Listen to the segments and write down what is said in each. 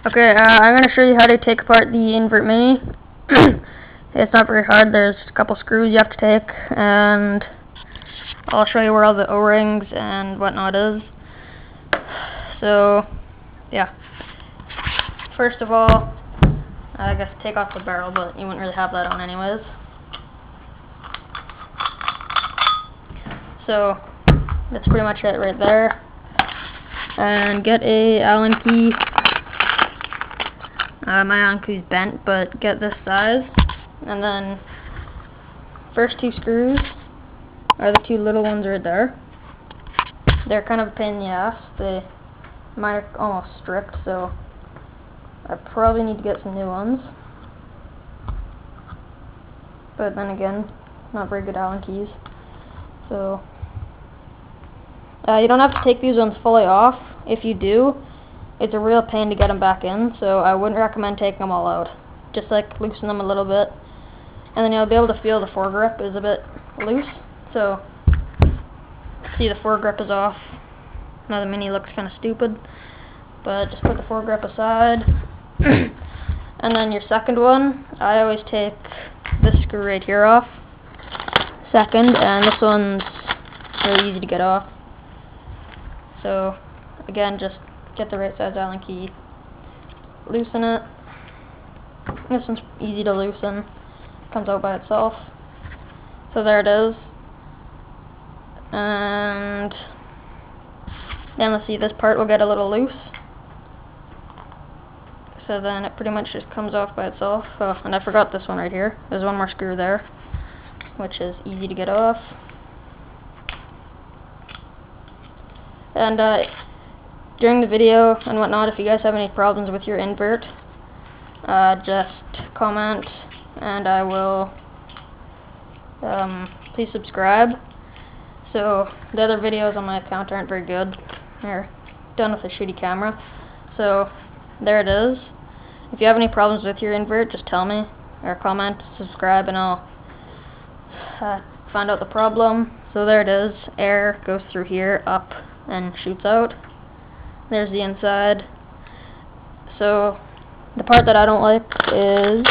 Okay, I'm going to show you how to take apart the invert mini. It's not very hard. There's a couple screws you have to take, and I'll show you where all the O-rings and whatnot is. So, yeah. First of all, I guess take off the barrel, but you wouldn't really have that on anyways. So, that's pretty much it right there. And get a Allen key. My Allen key's bent, but get this size. And then, first two screws are the two little ones right there. They're kind of a pain in the ass. Mine are almost stripped, so I probably need to get some new ones. But then again, not very good Allen keys. So, you don't have to take these ones fully off. If you do, it's a real pain to get them back in, so I wouldn't recommend taking them all out. Just like loosen them a little bit, and then you'll be able to feel the foregrip is a bit loose. So, see, the foregrip is off. Now the mini looks kind of stupid, but just put the foregrip aside. And then your second one, I always take this screw right here off second, and this one's really easy to get off. So, again, just get the right size Allen key, loosen it. This one's easy to loosen, comes out by itself. So there it is. And then let's see, this part will get a little loose. So then it pretty much just comes off by itself. Oh, and I forgot this one right here. There's one more screw there, which is easy to get off. And during the video and whatnot, if you guys have any problems with your invert, just comment, and I will, please subscribe. So, the other videos on my account aren't very good. They're done with a shitty camera. So, there it is. If you have any problems with your invert, just tell me, or comment, subscribe, and I'll find out the problem. So there it is. Air goes through here, up, and shoots out. There's the inside. So, the part that I don't like is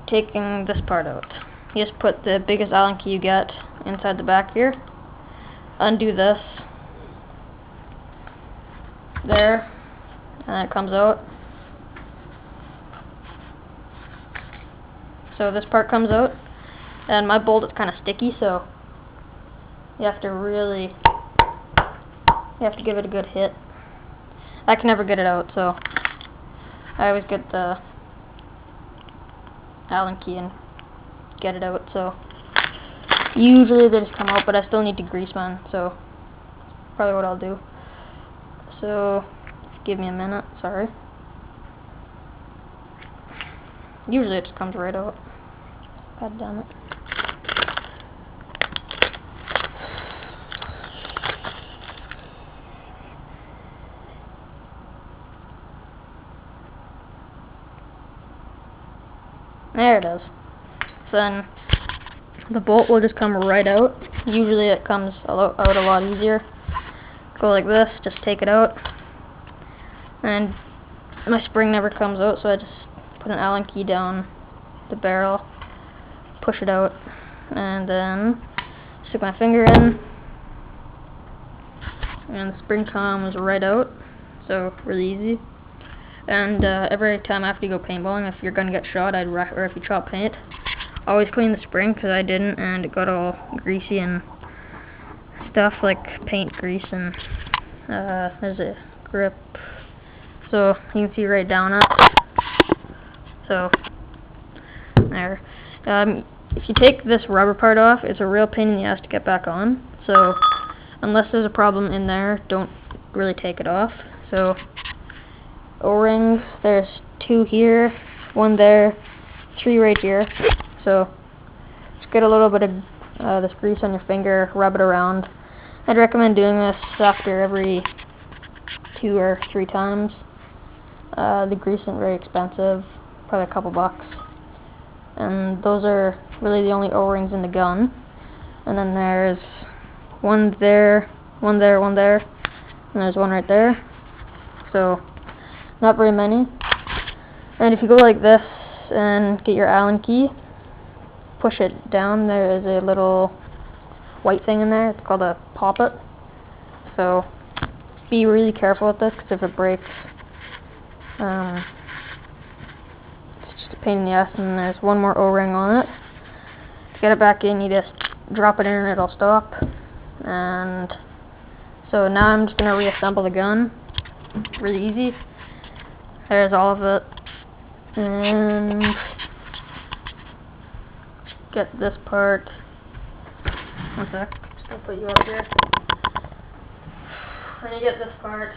taking this part out. You just put the biggest Allen key you get inside the back here. Undo this. There. And it comes out. So this part comes out. And my bolt is kind of sticky, so you have to give it a good hit. I can never get it out, so I always get the Allen key and get it out. So usually they just come out, but I still need to grease mine, so probably what I'll do. So give me a minute, sorry. Usually it just comes right out. God damn it. There it is. So then the bolt will just come right out. Usually it comes out a lot easier. Go like this, just take it out. And my spring never comes out, so I just put an Allen key down the barrel, push it out, and then stick my finger in, and the spring comes right out. So really easy. And every time after you go paintballing, if you're gonna get shot, or if you chop paint, always clean the spring, because I didn't, and it got all greasy and stuff like paint grease, and there's a grip, so you can see right down it. So there. If you take this rubber part off, it's a real pain in the ass to get back on. So unless there's a problem in there, don't really take it off. So O-rings, there's 2 here, 1 there, 3 right here. So just get a little bit of this grease on your finger, rub it around. I'd recommend doing this after every 2 or 3 times. The grease isn't very expensive, probably a couple bucks. And those are really the only O-rings in the gun. And then there's 1 there, 1 there, 1 there, and there's 1 right there. So not very many. And if you go like this and get your Allen key, push it down, there is a little white thing in there. It's called a poppet. So be really careful with this, because if it breaks, it's just a pain in the ass. And there's one more O-ring on it. To get it back in, you just drop it in and it'll stop. And so now I'm just going to reassemble the gun. Really easy. There's all of it. And get this part. One sec. Just going to put you up here. When you get this part,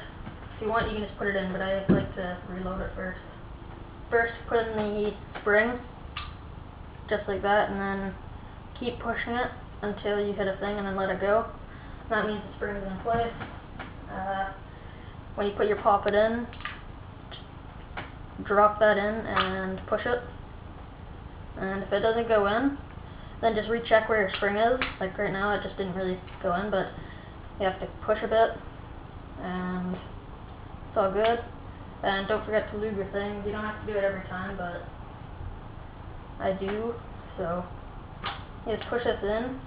if you want, you can just put it in, but I like to reload it first. First, put in the spring, just like that, and then keep pushing it until you hit a thing, and then let it go. That means the spring is in place. When you put your poppet in, drop that in and push it. And if it doesn't go in, then just recheck where your spring is. Like right now, it just didn't really go in, but you have to push a bit, and it's all good. And don't forget to lube your things. You don't have to do it every time, but I do. So you just push this in,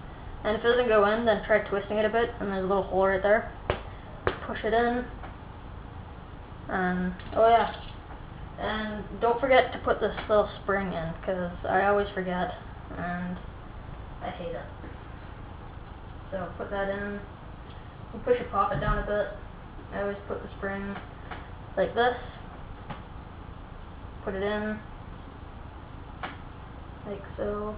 and if it doesn't go in, then try twisting it a bit, and there's a little hole right there. Push it in, and oh yeah, and don't forget to put this little spring in, because I always forget, and I hate it. So put that in. You push your poppet down a bit. I always put the spring like this. Put it in, like so.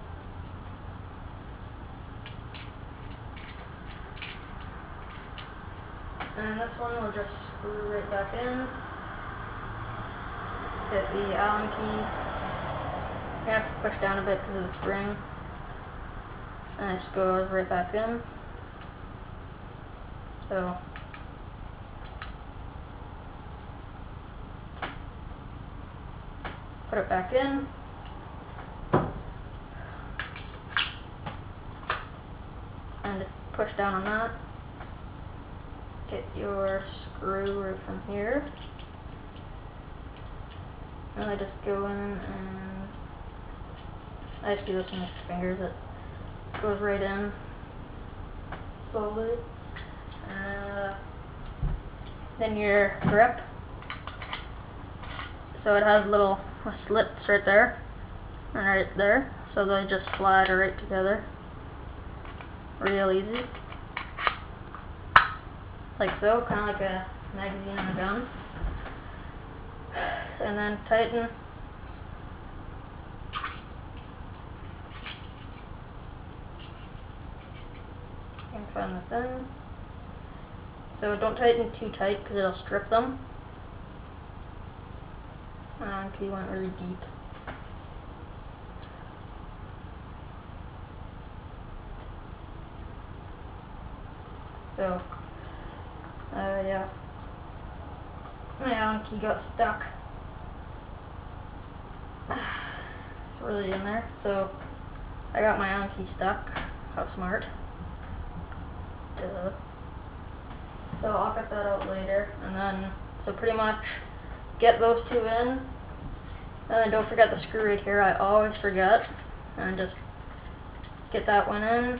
And this one will just screw right back in. Hit the Allen key. You have to push down a bit because of the spring. And it just goes right back in. So put it back in. And just push down on that. Get your screw right from here. And I just go in and I just do this with my fingers. It goes right in slowly. Then your grip. So it has little slits right there and right there. So they just slide right together. Real easy. Like so, kind of like a magazine on a gun. And then tighten. And find this in. So don't tighten too tight because it'll strip them. Because you want it really deep. So, yeah. My Allen key got stuck. It's really in there. So, I got my Allen key stuck. How smart. Duh. So I'll cut that out later, and then, so pretty much get those two in, and then don't forget the screw right here. I always forget, and just get that one in,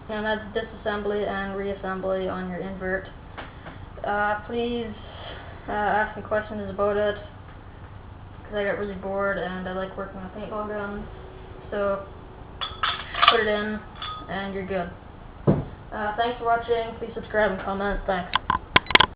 and that's disassembly and reassembly on your invert. Please ask me questions about it, because I got really bored and I like working with paintball guns. So put it in, and you're good. Thanks for watching. Please subscribe and comment. Thanks.